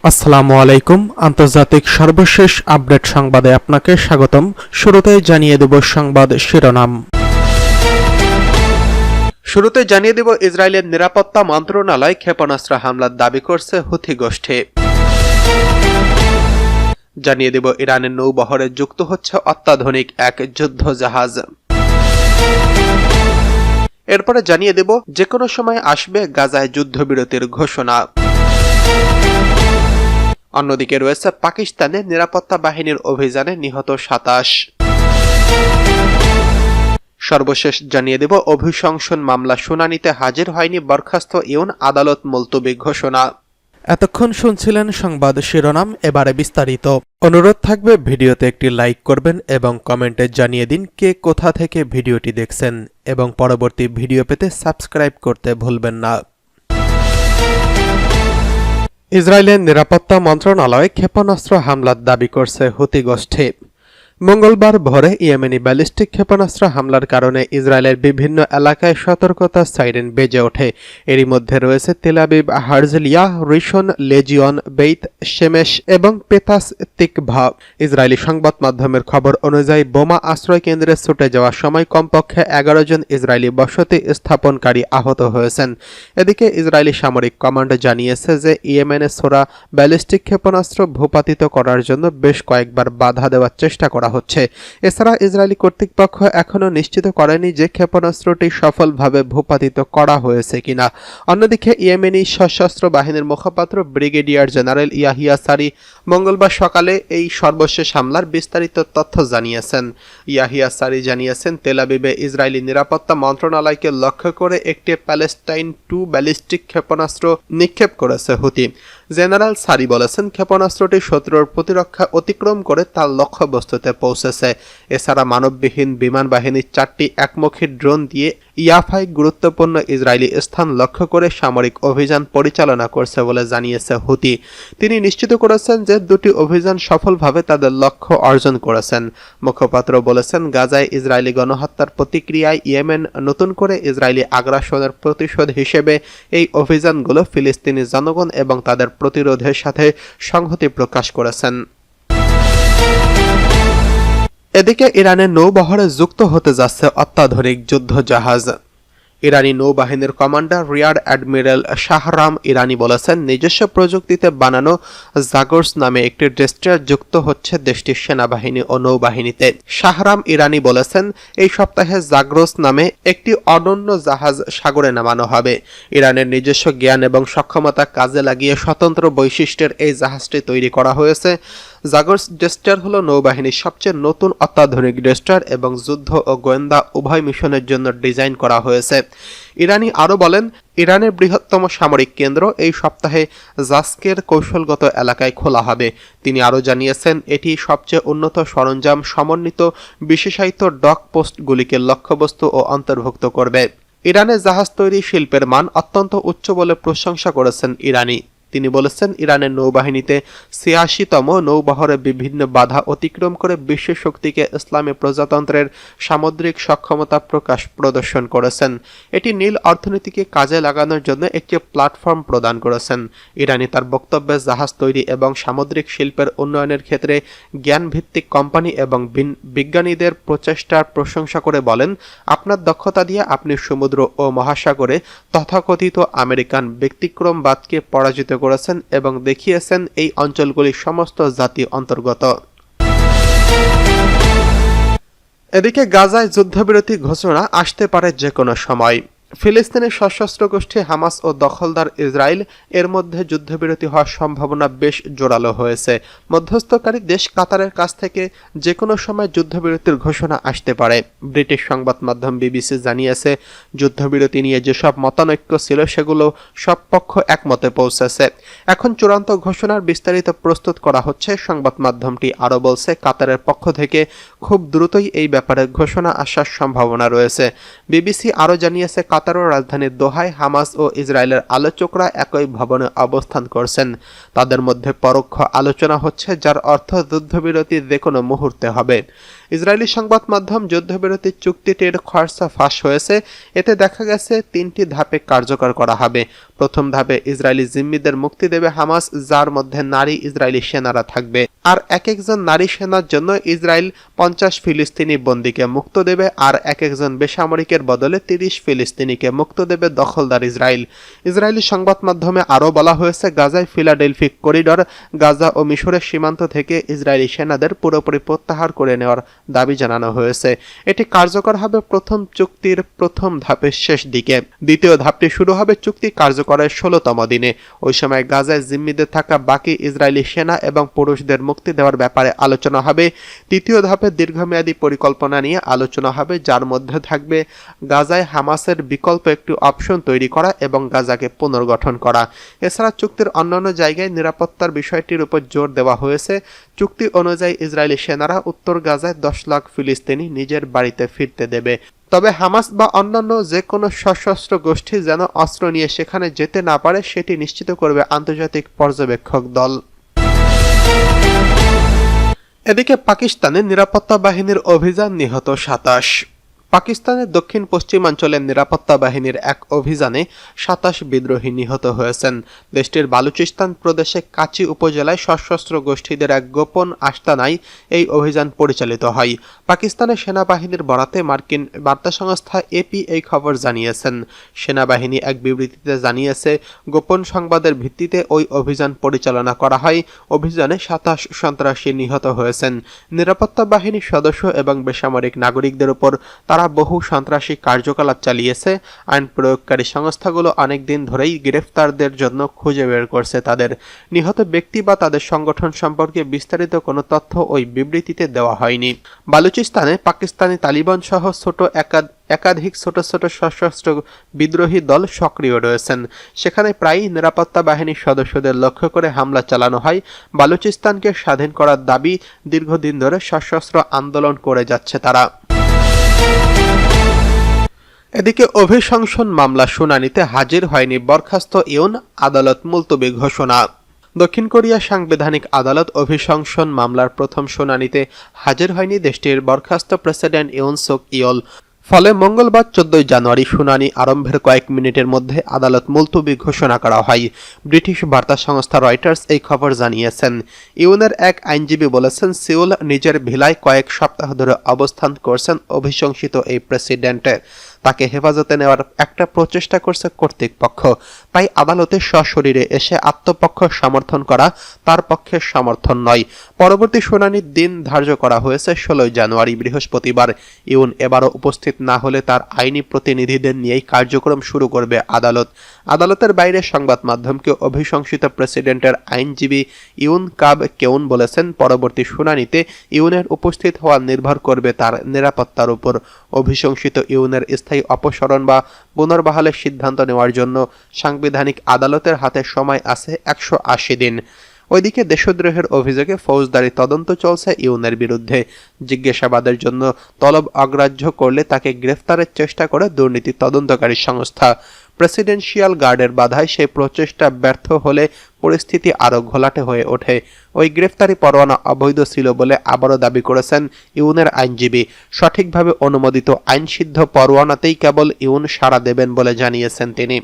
আসসালামু আলাইকুম। আন্তর্জাতিক সর্বশেষ আপডেট সংবাদে আপনাকে স্বাগতম। শুরুতেই জানিয়ে দেব সংবাদ শিরোনাম। শুরুতে জানিয়ে দেব ইসরায়েলের নিরাপত্তা মন্ত্রণালয় ক্ষেপণাস্ত্র হামলার দাবি করছে হুথি গোষ্ঠী। জানিয়ে দেব ইরানের নৌবহরে যুক্ত হচ্ছে অত্যাধুনিক এক যুদ্ধ জাহাজ। এরপরে জানিয়ে দেব যে কোনো সময় আসবে গাজায় যুদ্ধবিরতির ঘোষণা। অন্যদিকে রয়েছে পাকিস্তানের নিরাপত্তা বাহিনীর অভিযানে নিহত ২৭। সর্বশেষ জানিয়ে দেব অভিশংসন মামলা শুনানিতে হাজির হয়নি বরখাস্ত ইউন, আদালত মুলতবি ঘোষণা। এতক্ষণ শুনছিলেন সংবাদ শিরোনাম, এবারে বিস্তারিত। অনুরোধ থাকবে ভিডিওতে একটি লাইক করবেন এবং কমেন্টে জানিয়ে দিন কে কোথা থেকে ভিডিওটি দেখছেন এবং পরবর্তী ভিডিও পেতে সাবস্ক্রাইব করতে ভুলবেন না। ইসরায়েলের নিরাপত্তা মন্ত্রণালয় ক্ষেপণাস্ত্র হামলার দাবি করছে হুথি গোষ্ঠী। মঙ্গলবার ভোরে ইয়েমেনি ব্যালিস্টিক ক্ষেপণাস্ত্র হামলার কারণে ইসরায়েলের বিভিন্ন এলাকায় সতর্কতার সাইরেন বেজে ওঠে। এরই মধ্যে রয়েছে তেল আবিব, হারজেলিয়া, রিশন লেজিয়ন, বেইত শেমেশ এবং পেতাস তিকভা। ইসরায়েলি সংবাদ মাধ্যমের খবর অনুযায়ী বোমা আশ্রয় কেন্দ্রে ছুটে যাওয়ার সময় কমপক্ষে ১১ জন ইসরায়েলি বসতি স্থাপনকারী আহত হয়েছেন। এদিকে ইসরায়েলি সামরিক কমান্ড জানিয়েছে যে ইয়েমেনে ছোড়া ব্যালিস্টিক ক্ষেপণাস্ত্র ভূপাতিত করার জন্য বেশ কয়েকবার বাধা দেওয়ার চেষ্টা করা হচ্ছে। এছাড়া ইসরায়েলি কর্তৃপক্ষ এখনও নিশ্চিত করেনি যে ক্ষেপণাস্ত্রটি সফলভাবে ভূপাতিত করা হয়েছে কিনা। অন্যদিকে ইয়েমেনি সশস্ত্র বাহিনীর মুখপাত্র ব্রিগেডিয়ার জেনারেল ইয়াহিয়া সারি মঙ্গলবার সকালে এই সর্বশেষ হামলার বিস্তারিত তথ্য জানিয়েছেন। ইয়াহিয়া সারি জানিয়েছেন তেল আবিবে ইসরায়েলি নিরাপত্তা মন্ত্রণালয়কে লক্ষ্য করে একটি প্যালেস্টাইন 2 ব্যালিস্টিক ক্ষেপণাস্ত্র নিক্ষেপ করেছে হুথি। জেনারেল সারি বলেছেন ক্ষেপণাস্ত্রটি শত্রুর প্রতিরক্ষা অতিক্রম করে তার লক্ষ্যবস্তুতে পৌঁছেছে। এছাড়া মানববিহীন বিমান বাহিনীর 4টি একমুখী ড্রোন দিয়ে ইয়াফায় গুরুত্বপূর্ণ ইসরায়েলি স্থান লক্ষ্য করে সামরিক অভিযান পরিচালনা করছে বলে জানিয়েছে হুথি। তিনি নিশ্চিত করেছেন যে দুটি অভিযান সফলভাবে তাদের লক্ষ্য অর্জন করেছেন। মুখপাত্র বলেছেন গাজায় ইসরায়েলি গণহত্যার প্রতিক্রিয়ায় ইয়েমেন নতুন করে ইসরায়েলি আগ্রাসনের প্রতিশোধ হিসেবে এই অভিযানগুলো ফিলিস্তিনি জনগণ এবং তাদের প্রতিরোধের সাথে সংহতি প্রকাশ করেছেন। এদিকে ইরানের নৌবহরে যুক্ত হতে যাচ্ছে অত্যাধুনিক যুদ্ধ জাহাজ। ইরানি নৌবাহিনীর কমান্ডার রিয়ার অ্যাডমিরাল শাহরাম ইরানি বলেছেন নিজস্ব প্রযুক্তিতে বানানো জাগর্স নামে একটি ডেস্ট্রয়ার যুক্ত হচ্ছে দেশটির সেনাবাহিনী ও নৌবাহিনীতে। শাহরাম ইরানি বলেছেন এই সপ্তাহে জাগরস নামে একটি অনন্য জাহাজ সাগরে নামানো হবে। ইরানের নিজস্ব জ্ঞান এবং সক্ষমতা কাজে লাগিয়ে স্বতন্ত্র বৈশিষ্ট্যের এই জাহাজটি তৈরি করা হয়েছে। জাগর্স ডেস্ট্রয়ার হল নৌবাহিনীর সবচেয়ে নতুন অত্যাধুনিক ডেস্ট্রয়ার এবং যুদ্ধ ও গোয়েন্দা উভয় মিশনের জন্য ডিজাইন করা হয়েছে। ইরানি আরও বলেন ইরানের বৃহত্তম সামরিক কেন্দ্র এই সপ্তাহে জাস্কের কৌশলগত এলাকায় খোলা হবে। তিনি আরও জানিয়েছেন এটি সবচেয়ে উন্নত সরঞ্জাম সমন্বিত বিশেষায়িত ডক পোস্টগুলিকে লক্ষ্যবস্তু ও অন্তর্ভুক্ত করবে। ইরানের জাহাজ তৈরি শিল্পের মান অত্যন্ত উচ্চ বলে প্রশংসা করেছেন ইরানি। তিনি বলেছেন ইরানের নৌবাহিনীতে ৮৬তম নৌবহরে বিভিন্ন বাধা অতিক্রম করে বিশ্ব শক্তিকে ইসলামী প্রজাতন্ত্রের সামুদ্রিক সক্ষমতা প্রদর্শন করেছেন। এটি নীল অর্থনীতিকে কাজে লাগানোর জন্য একটি প্ল্যাটফর্ম প্রদান করেছেন। ইরানি তার বক্তব্যে জাহাজ তৈরি এবং সামুদ্রিক শিল্পের উন্নয়নের ক্ষেত্রে জ্ঞানভিত্তিক কোম্পানি এবং বিজ্ঞানীদের প্রচেষ্টার প্রশংসা করে বলেন আপনার দক্ষতা দিয়ে আপনি সমুদ্র ও মহাসাগরে তথাকথিত আমেরিকান ব্যতিক্রমবাদকে পরাজিত করেছেন এবং দেখিয়েছেন এই অঞ্চলগুলির সমস্ত জাতি অন্তর্গত। এদিকে গাজায় যুদ্ধবিরতি ঘোষণা আসতে পারে যে কোনো সময়। ফিলিস্তিনের সশস্ত্র গোষ্ঠী হামাস ও দখলদার ইসরায়েল এর মধ্যে যুদ্ধবিরতি হওয়ার সম্ভাবনা বেশ জোরালো হয়েছে। মধ্যস্থকারী দেশ কাতারের কাছ থেকে যে কোনো সময় যুদ্ধবিরতির ঘোষণা আসতে পারে। ব্রিটিশ সংবাদ মাধ্যম বিবিসি জানিয়েছে যুদ্ধবিরতি নিয়ে যেসব মতানৈক্য ছিল সেগুলো সব পক্ষ একমতে পৌঁছেছে। এখন চূড়ান্ত ঘোষণার বিস্তারিত প্রস্তুত করা হচ্ছে। সংবাদ মাধ্যমটি আরও বলছে কাতারের পক্ষ থেকে খুব দ্রুতই এই ব্যাপারে ঘোষণা আসার সম্ভাবনা রয়েছে। বিবিসি আরও জানিয়েছে কাতারের রাজধানী দোহায় হামাস ও ইসরায়েলের আলোচকরা একই ভবনে অবস্থান করছেন। তাদের মধ্যে পরোক্ষ আলোচনা হচ্ছে যার অর্থ যুদ্ধবিরতি যে কোনো মুহূর্তে হবে। ইসরায়েলি সংবাদ মাধ্যম যুদ্ধবিরতি চুক্তিটির খসড়া ফাঁস হয়েছে। এতে দেখা গেছে 3টি ধাপে কার্যকর করা হবে। প্রথম ধাপে ইসরায়েলি জিম্মিদের মুক্তি দেবে হামাস, যার মধ্যে নারী ইসরায়েলি সেনারা থাকবে। আর এক একজন নারী সেনার জন্য ইসরায়েল 50 ফিলিস্তিনি বন্দীকে মুক্ত দেবে, আর এক একজন বেসামরিকের বদলে 30 ফিলিস্তিনিকে মুক্ত দেবে দখলদার ইসরায়েল। ইসরায়েলি সংবাদ মাধ্যমে আরও বলা হয়েছে, গাজায় ফিলাডেলফি করিডর, গাজা ও মিশরের সীমান্ত থেকে ইসরায়েলি সেনাদের পুরোপুরি প্রত্যাহার করে নেওয়ার দাবি জানানো হয়েছে। এটি কার্যকর হবে প্রথম চুক্তির প্রথম ধাপের শেষ দিকে। দ্বিতীয় ধাপটি শুরু হবে চুক্তি কার্যকরের 16তম দিনে। ওই সময় গাজায় জিম্মিদের থাকা বাকি ইসরায়েলি সেনা এবং পুরুষদের মুক্তি দেওয়ার ব্যাপারে আলোচনা হবে। তৃতীয় ধাপে দীর্ঘমেয়াদী পরিকল্পনা নিয়ে আলোচনা হবে, যার মধ্যে থাকবে গাজায় হামাসের বিকল্প একটি অপশন তৈরি করা এবং গাজাকে পুনর্গঠন করা। এছাড়া চুক্তির অন্যান্য জায়গায় নিরাপত্তার বিষয়টির উপর জোর দেওয়া হয়েছে। চুক্তি অনুযায়ী ইসরায়েলি সেনারা উত্তর গাজায় 10 লাখ ফিলিস্তিনি নিজের বাড়িতে ফিরতে দেবে। তবে হামাস বা অন্যান্য যে কোনো সশস্ত্র গোষ্ঠী যেন অস্ত্র নিয়ে সেখানে যেতে না পারে সেটি নিশ্চিত করবে আন্তর্জাতিক পর্যবেক্ষক দল। এদিকে পাকিস্তানে নিরাপত্তা বাহিনীর অভিযান, নিহত 27। পাকিস্তানের দক্ষিণ পশ্চিমাঞ্চলের নিরাপত্তা বাহিনীর এক অভিযানে 27 বিদ্রোহী নিহত হয়েছেন। দেশটির বালুচিস্তান প্রদেশে কাচি উপজেলায় সশস্ত্র গোষ্ঠীদের এক গোপন আস্তানায় এই অভিযান পরিচালিত হয়। পাকিস্তানের সেনাবাহিনীর বরাতে মার্কিন বার্তা সংস্থা এপি এই খবর জানিয়েছেন। সেনাবাহিনী এক বিবৃতিতে জানিয়েছে, গোপন সংবাদের ভিত্তিতে ওই অভিযান পরিচালনা করা হয়। অভিযানে 27 সন্ত্রাসী নিহত হয়েছেন। নিরাপত্তা বাহিনীর সদস্য এবং বেসামরিক নাগরিকদের উপর তারা বহু সন্ত্রাসী কার্যকলাপ চালিয়েছে। আইন প্রয়োগকারী সংস্থাগুলো অনেকদিন ধরেই গ্রেফতারদের জন্য খুঁজে বের করছে। তাদের নিহত ব্যক্তি বা তাদের সংগঠন সম্পর্কে বিস্তারিত কোনো তথ্য ওই বিবৃতিতে দেওয়া হয়নি। বালুচিস্তানে পাকিস্তানি তালিবান সহ একাধিক ছোট ছোট সশস্ত্র বিদ্রোহী দল সক্রিয় রয়েছেন। সেখানে প্রায়ই নিরাপত্তা বাহিনীর সদস্যদের লক্ষ্য করে হামলা চালানো হয়। বালুচিস্তানকে স্বাধীন করার দাবি দীর্ঘদিন ধরে সশস্ত্র আন্দোলন করে যাচ্ছে তারা। এদিকে অভিশংসন মামলা শুনানিতে হাজির হয়নি বরখাস্ত ইউন, আদালত মুলতবি ঘোষণা। দক্ষিণ কোরিয়া সাংবিধানিক আদালত অভিশংসন মামলার প্রথম শুনানিতে হাজির হয়নি দেশটির বরখাস্ত প্রেসিডেন্ট ইউন সুক ইয়োল। ফলে মঙ্গলবার 14 জানুয়ারি শুনানি আরম্ভের কয়েক মিনিটের মধ্যে আদালত মুলতবি ঘোষণা করা হয়। ব্রিটিশ বার্তা সংস্থা রয়টার্স এই খবর জানিয়েছেন। ইউনের এক আইনজীবী বলেছেন, সিউল নিজের ভিলায় কয়েক সপ্তাহ ধরে অবস্থান করছেন অভিশংসিত এই প্রেসিডেন্টে। তাকে হেফাজতে নেওয়ার একটা প্রচেষ্টা করছে কর্তৃপক্ষ। তাই আদালতে সশরীরে এসে আত্মপক্ষ সমর্থন করা তার পক্ষে সমর্থন নয়। পরবর্তী শুনানির দিন ধার্য করা হয়েছে 16 জানুয়ারি, বৃহস্পতিবার। ইউন এবারও উপস্থিত না হলে তার আইনি প্রতিনিধিদের নিয়েই কার্যক্রম শুরু করবে আদালত। আদালতের বাইরে সংবাদ মাধ্যমকে অভিশংসিত প্রেসিডেন্টের আইনজীবী ইউন কাব কেউন বলেছেন, পরবর্তী শুনানিতে ইউনের উপস্থিত হওয়া নির্ভর করবে তার নিরাপত্তার উপর। অভিশংসিত ইউনের স্থায়ী অপসারণ বা পুনর্বহালের সিদ্ধান্ত নেওয়ার জন্য সাংবিধানিক আদালতের হাতে সময় আছে 180 দিন। ওইদিকে দেশদ্রোহের অভিযোগে ফৌজদারি তদন্ত চলছে ইউনের বিরুদ্ধে। জিজ্ঞাসাবাদের জন্য তলব অগ্রাহ্য করলে তাকে গ্রেফতারের চেষ্টা করে দুর্নীতি তদন্তকারী সংস্থা। প্রেসিডেন্সিয়াল গার্ডের বাধায় সেই প্রচেষ্টা ব্যর্থ হলে পরিস্থিতি আরও ঘোলাটে হয়ে ওঠে। ওই গ্রেফতারি পরোয়ানা অবৈধ ছিল বলে আবারও দাবি করেছেন ইউনের আইনজীবী। সঠিকভাবে অনুমোদিত আইনসিদ্ধ পরোয়ানাতেই কেবল ইউন সাড়া দেবেন বলে জানিয়েছেন তিনি।